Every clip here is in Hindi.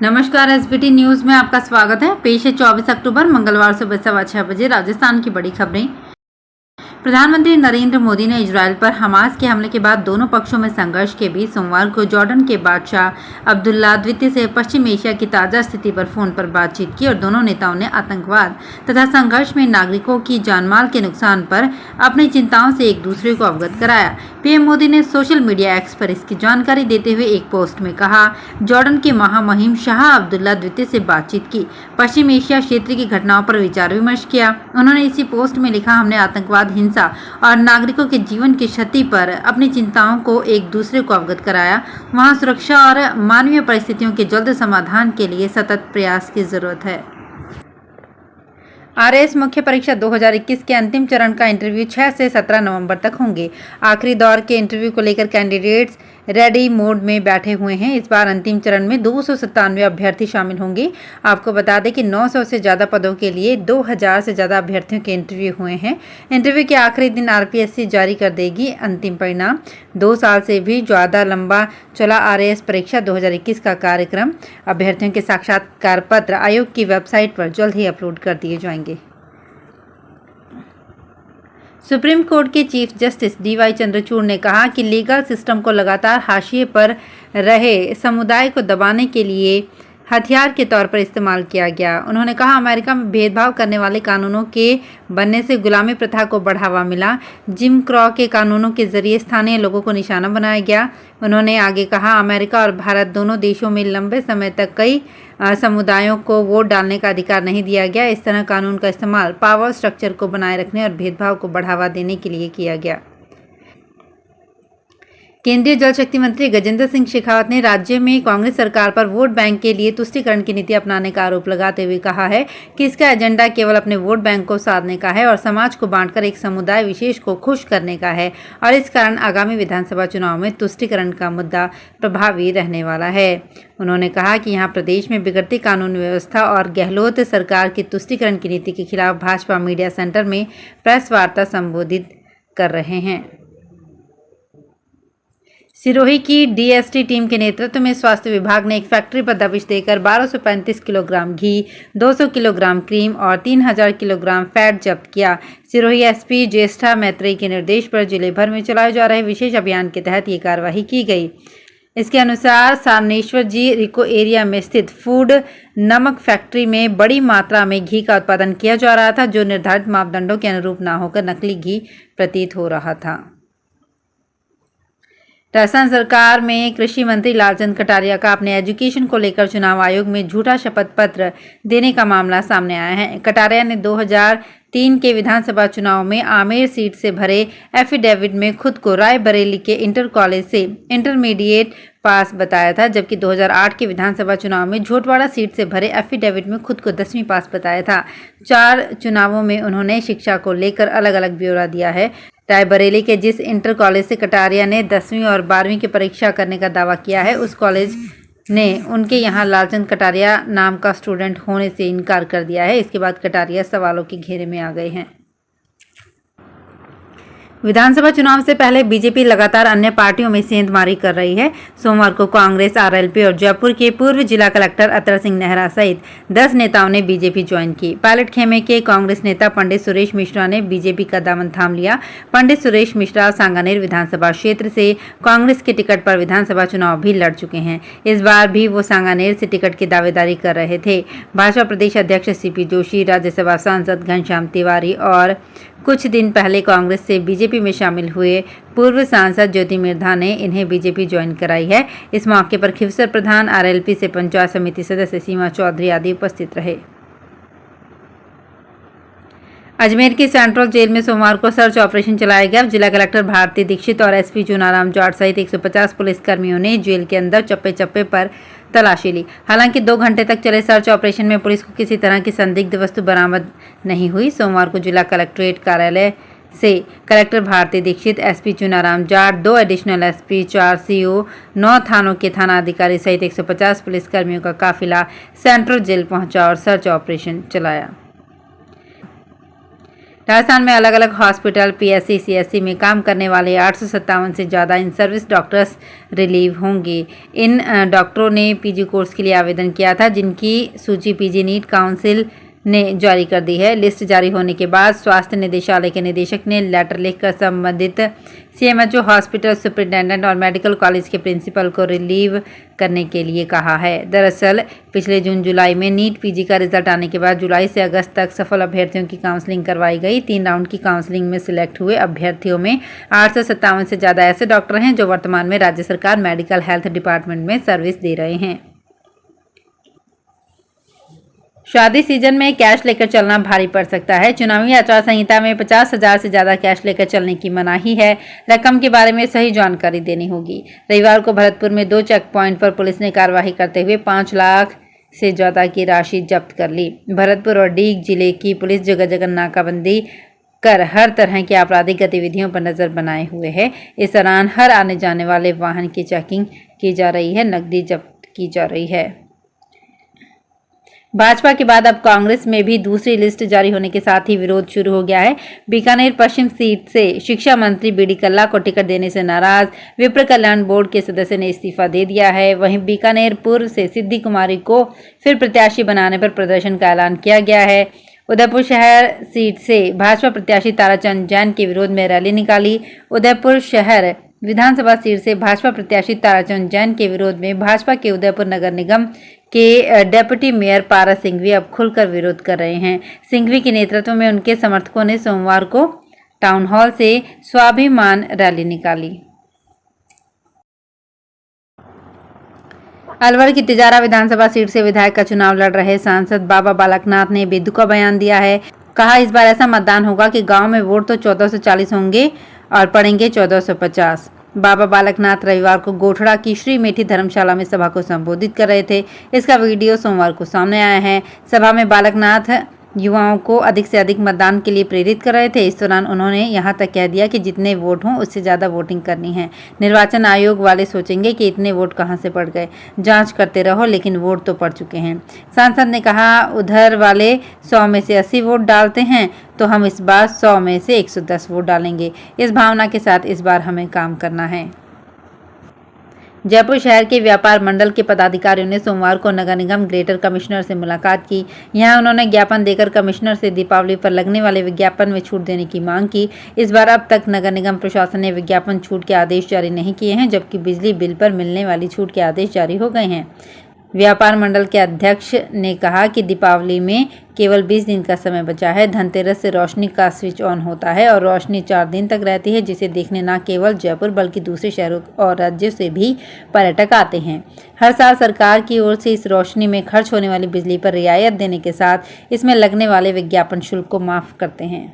नमस्कार, एसबीटी न्यूज में आपका स्वागत है। पेश है 24 अक्टूबर मंगलवार सुबह 6:15 बजे राजस्थान की बड़ी खबरें। प्रधानमंत्री नरेंद्र मोदी ने इजरायल पर हमास के हमले के बाद दोनों पक्षों में संघर्ष के बीच सोमवार को जॉर्डन के बादशाह अब्दुल्ला द्वितीय से पश्चिम एशिया की ताजा स्थिति पर फोन पर बातचीत की और दोनों नेताओं ने आतंकवाद तथा संघर्ष में नागरिकों की जानमाल के नुकसान पर अपनी चिंताओं से एक दूसरे को अवगत कराया। पीएम मोदी ने सोशल मीडिया एक्स पर इसकी जानकारी देते हुए एक पोस्ट में कहा, जॉर्डन के महामहिम शाह अब्दुल्ला द्वितीय से बातचीत की, पश्चिम एशिया क्षेत्र की घटनाओं पर विचार विमर्श किया। उन्होंने इसी पोस्ट में लिखा, हमने आतंकवाद, हिंसा और नागरिकों के जीवन की क्षति पर अपनी चिंताओं को एक दूसरे को अवगत कराया। वहां सुरक्षा और मानवीय परिस्थितियों के जल्द समाधान के लिए सतत प्रयास की जरूरत है। आरएएस मुख्य परीक्षा 2021 के अंतिम चरण का इंटरव्यू 6 से 17 नवंबर तक होंगे। आखिरी दौर के इंटरव्यू को लेकर कैंडिडेट्स रेडी मोड में बैठे हुए हैं। इस बार अंतिम चरण में 297 अभ्यर्थी शामिल होंगे। आपको बता दें कि 900 से ज़्यादा पदों के लिए 2000 से ज़्यादा अभ्यर्थियों के इंटरव्यू हुए हैं। इंटरव्यू के आखिरी दिन आरपीएससी जारी कर देगी अंतिम परिणाम। 2 साल से भी ज़्यादा लंबा चला आरएएस परीक्षा 2021 का कार्यक्रम अभ्यर्थियों के साक्षात्कार पत्र आयोग की वेबसाइट पर जल्द ही अपलोड कर दिए जाएंगे। सुप्रीम कोर्ट के चीफ जस्टिस डीवाई चंद्रचूड़ ने कहा कि लीगल सिस्टम को लगातार हाशिए पर रहे समुदाय को दबाने के लिए हथियार के तौर पर इस्तेमाल किया गया। उन्होंने कहा, अमेरिका में भेदभाव करने वाले कानूनों के बनने से गुलामी प्रथा को बढ़ावा मिला। जिम क्रॉ के कानूनों के जरिए स्थानीय लोगों को निशाना बनाया गया। उन्होंने आगे कहा, अमेरिका और भारत दोनों देशों में लंबे समय तक कई समुदायों को वोट डालने का अधिकार नहीं दिया गया। इस तरह कानून का इस्तेमाल पावर स्ट्रक्चर को बनाए रखने और भेदभाव को बढ़ावा देने के लिए किया गया। केंद्रीय जल शक्ति मंत्री गजेंद्र सिंह शेखावत ने राज्य में कांग्रेस सरकार पर वोट बैंक के लिए तुष्टीकरण की नीति अपनाने का आरोप लगाते हुए कहा है कि इसका एजेंडा केवल अपने वोट बैंक को साधने का है और समाज को बांटकर एक समुदाय विशेष को खुश करने का है और इस कारण आगामी विधानसभा चुनाव में तुष्टीकरण का मुद्दा प्रभावी रहने वाला है। उन्होंने कहा कि यहाँ प्रदेश में बिगड़ती कानून व्यवस्था और गहलोत सरकार की तुष्टीकरण की नीति के खिलाफ भाजपा मीडिया सेंटर में प्रेस वार्ता संबोधित कर रहे हैं। सिरोही की डीएसटी टीम के नेतृत्व में स्वास्थ्य विभाग ने एक फैक्ट्री पर दबिश देकर 1235 किलोग्राम घी, 200 किलोग्राम क्रीम और 3000 किलोग्राम फैट जब्त किया। सिरोही एसपी ज्येष्ठा मैत्रेयी के निर्देश पर जिले भर में चलाए जा रहे विशेष अभियान के तहत ये कार्रवाई की गई। इसके अनुसार सामनेश्वर जी रिको एरिया में स्थित फूड नमक फैक्ट्री में बड़ी मात्रा में घी का उत्पादन किया जा रहा था, जो निर्धारित मापदंडों के अनुरूप न होकर नकली घी प्रतीत हो रहा था। राजस्थान सरकार में कृषि मंत्री लालचंद कटारिया का अपने एजुकेशन को लेकर चुनाव आयोग में झूठा शपथ पत्र देने का मामला सामने आया है। कटारिया ने 2003 के विधानसभा चुनाव में आमेर सीट से भरे एफिडेविट में खुद को रायबरेली के इंटर कॉलेज से इंटरमीडिएट पास बताया था, जबकि 2008 के विधानसभा चुनाव में झोटवाड़ा सीट से भरे एफिडेविट में खुद को 10वीं पास बताया था। 4 चुनावों में उन्होंने शिक्षा को लेकर अलग अलग ब्यौरा दिया है। रायबरेली के जिस इंटर कॉलेज से कटारिया ने 10वीं और 12वीं की परीक्षा करने का दावा किया है, उस कॉलेज ने उनके यहाँ लालचंद कटारिया नाम का स्टूडेंट होने से इनकार कर दिया है। इसके बाद कटारिया सवालों के घेरे में आ गए हैं। विधानसभा चुनाव से पहले बीजेपी लगातार अन्य पार्टियों में सेंधमारी कर रही है। सोमवार को कांग्रेस, आरएलपी और जयपुर के पूर्व जिला कलेक्टर अतर सिंह नेहरा सहित 10 नेताओं ने बीजेपी ज्वाइन की। पायलट खेमे के कांग्रेस नेता पंडित सुरेश मिश्रा ने बीजेपी का दामन थाम लिया। पंडित सुरेश मिश्रा सांगानेर विधानसभा क्षेत्र से कांग्रेस के टिकट पर विधानसभा चुनाव भी लड़ चुके हैं। इस बार भी वो सांगानेर से टिकट की दावेदारी कर रहे थे। भाजपा प्रदेश अध्यक्ष सीपी जोशी, राज्यसभा सांसद घनश्याम तिवारी और कुछ दिन पहले कांग्रेस से बीजेपी में शामिल हुए पूर्व सांसद ज्योति मिर्धा ने इन्हें बीजेपी ज्वाइन कराई है। इस मौके पर खिवसर प्रधान, आरएलपी से पंचायत समिति सदस्य सीमा चौधरी आदि उपस्थित रहे। अजमेर की सेंट्रल जेल में सोमवार को सर्च ऑपरेशन चलाया गया। जिला कलेक्टर भारती दीक्षित और एसपी चुनाराम जाट सहित 150 पुलिसकर्मियों ने जेल के अंदर चप्पे चप्पे पर तलाशी ली। हालांकि 2 घंटे तक चले सर्च ऑपरेशन में पुलिस को किसी तरह की संदिग्ध वस्तु बरामद नहीं हुई। सोमवार को जिला कलेक्ट्रेट कार्यालय से collector Bharti Dixit, SP Chunaram Jat, 2 additional SP, 4 CO, 9 थानों के थाना अधिकारी सहित 150 पुलिसकर्मियों का काफिला सेंट्रल जेल पहुंचा और सर्च ऑपरेशन चलाया। राजस्थान में अलग अलग हॉस्पिटल, पीएससी, सीएससी में काम करने वाले 857 से ज़्यादा इन सर्विस डॉक्टर्स रिलीव होंगे। इन डॉक्टरों ने पीजी कोर्स के लिए आवेदन किया था, जिनकी सूची पीजी नीट काउंसिल ने जारी कर दी है। लिस्ट जारी होने के बाद स्वास्थ्य निदेशालय के निदेशक ने लेटर लिखकर संबंधित सीएमएचओ, हॉस्पिटल सुपरिटेंडेंट और मेडिकल कॉलेज के प्रिंसिपल को रिलीव करने के लिए कहा है। दरअसल पिछले जून-जुलाई में नीट पीजी का रिजल्ट आने के बाद जुलाई से अगस्त तक सफल अभ्यर्थियों की काउंसलिंग करवाई गई। 3 राउंड की काउंसलिंग में सिलेक्ट हुए अभ्यर्थियों में 857 से ज़्यादा ऐसे डॉक्टर हैं जो वर्तमान में राज्य सरकार मेडिकल हेल्थ डिपार्टमेंट में सर्विस दे रहे हैं। शादी सीजन में कैश लेकर चलना भारी पड़ सकता है। चुनावी आचार संहिता में 50,000 से ज्यादा कैश लेकर चलने की मनाही है। रकम के बारे में सही जानकारी देनी होगी। रविवार को भरतपुर में 2 चेक पॉइंट पर पुलिस ने कार्रवाई करते हुए 5 लाख से ज्यादा की राशि जब्त कर ली। भरतपुर और डीग जिले की पुलिस जगह जगह नाकाबंदी कर हर तरह की आपराधिक गतिविधियों पर नजर बनाए हुए है। इस दौरान हर आने जाने वाले वाहन की चेकिंग की जा रही है, नकदी जब्त की जा रही है। भाजपा के बाद अब कांग्रेस में भी दूसरी लिस्ट जारी होने के साथ ही विरोध शुरू हो गया है। बीकानेर पश्चिम सीट से शिक्षा मंत्री बीडी कल्ला को टिकट देने से नाराज विप्र कल्याण बोर्ड के सदस्य ने इस्तीफा दे दिया है। वहीं बीकानेर पूर्व से सिद्धि कुमारी को फिर प्रत्याशी बनाने पर प्रदर्शन का ऐलान किया गया है। उदयपुर शहर सीट से भाजपा प्रत्याशी ताराचंद जैन के विरोध में रैली निकाली। उदयपुर शहर विधानसभा सीट से भाजपा प्रत्याशी ताराचंद जैन के विरोध में भाजपा के उदयपुर नगर निगम के डेप्यूटी मेयर पारस सिंघवी अब खुलकर विरोध कर रहे हैं। सिंघवी के नेतृत्व में उनके समर्थकों ने सोमवार को टाउन हॉल से स्वाभिमान रैली निकाली। अलवर की तिजारा विधानसभा सीट से विधायक का चुनाव लड़ रहे सांसद बाबा बालकनाथ ने बेदू का बयान दिया है। कहा, इस बार ऐसा मतदान होगा कि गांव में वोट तो 1440 होंगे और पड़ेंगे 1450। बाबा बालकनाथ रविवार को गोठड़ा की श्री मेठी धर्मशाला में सभा को संबोधित कर रहे थे। इसका वीडियो सोमवार को सामने आया है। सभा में बालकनाथ युवाओं को अधिक से अधिक मतदान के लिए प्रेरित कर रहे थे। इस दौरान उन्होंने यहां तक कह दिया कि जितने वोट हों उससे ज़्यादा वोटिंग करनी है। निर्वाचन आयोग वाले सोचेंगे कि इतने वोट कहां से पड़ गए, जांच करते रहो, लेकिन वोट तो पड़ चुके हैं। सांसद ने कहा, उधर वाले 100 में से 80 वोट डालते हैं तो हम इस बार 100 में से 110 वोट डालेंगे। इस भावना के साथ इस बार हमें काम करना है। जयपुर शहर के व्यापार मंडल के पदाधिकारियों ने सोमवार को नगर निगम ग्रेटर कमिश्नर से मुलाकात की। यहां उन्होंने ज्ञापन देकर कमिश्नर से दीपावली पर लगने वाले विज्ञापन में छूट देने की मांग की। इस बार अब तक नगर निगम प्रशासन ने विज्ञापन छूट के आदेश जारी नहीं किए हैं, जबकि बिजली बिल पर मिलने वाली छूट के आदेश जारी हो गए हैं। व्यापार मंडल के अध्यक्ष ने कहा कि दीपावली में केवल 20 दिन का समय बचा है। धनतेरस से रोशनी का स्विच ऑन होता है और रोशनी 4 दिन तक रहती है, जिसे देखने न केवल जयपुर बल्कि दूसरे शहरों और राज्यों से भी पर्यटक आते हैं। हर साल सरकार की ओर से इस रोशनी में खर्च होने वाली बिजली पर रियायत देने के साथ इसमें लगने वाले विज्ञापन शुल्क को माफ करते हैं।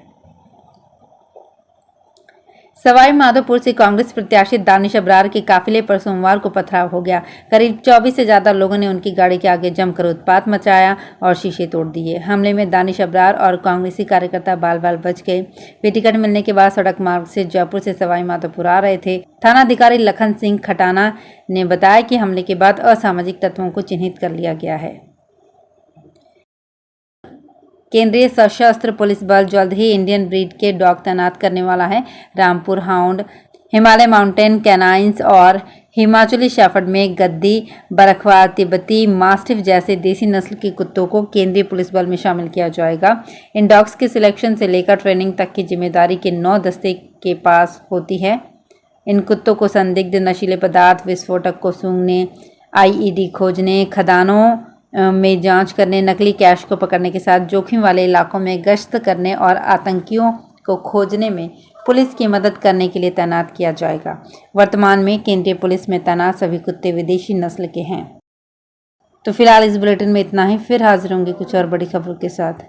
सवाई माधोपुर से कांग्रेस प्रत्याशी दानिश अबरार के काफिले पर सोमवार को पथराव हो गया। करीब 24 से ज्यादा लोगों ने उनकी गाड़ी के आगे जमकर उत्पात मचाया और शीशे तोड़ दिए। हमले में दानिश अबरार और कांग्रेसी कार्यकर्ता बाल बाल बच गए। वे टिकट मिलने के बाद सड़क मार्ग से जयपुर से सवाई माधोपुर आ रहे थे। थानाधिकारी लखन सिंह खटाना ने बताया कि हमले के बाद असामाजिक तत्वों को चिन्हित कर लिया गया है। केंद्रीय सशस्त्र पुलिस बल जल्द ही इंडियन ब्रीड के डॉग तैनात करने वाला है। Rampur hound, Himalaya mountain canines और हिमाचली शेफर्ड में गद्दी, बरखवार, तिब्बती मास्टिफ जैसे देसी नस्ल के कुत्तों को केंद्रीय पुलिस बल में शामिल किया जाएगा। इन डॉग्स के सिलेक्शन से लेकर ट्रेनिंग तक की जिम्मेदारी के 9 दस्ते के पास होती है। इन कुत्तों को संदिग्ध नशीले पदार्थ, विस्फोटक को सूंघने, आईईडी खोजने, खदानों में जांच करने, नकली कैश को पकड़ने के साथ जोखिम वाले इलाकों में गश्त करने और आतंकियों को खोजने में पुलिस की मदद करने के लिए तैनात किया जाएगा। वर्तमान में केंद्रीय पुलिस में तैनात सभी कुत्ते विदेशी नस्ल के हैं। तो फिलहाल इस बुलेटिन में इतना ही। फिर हाजिर होंगे कुछ और बड़ी खबरों के साथ।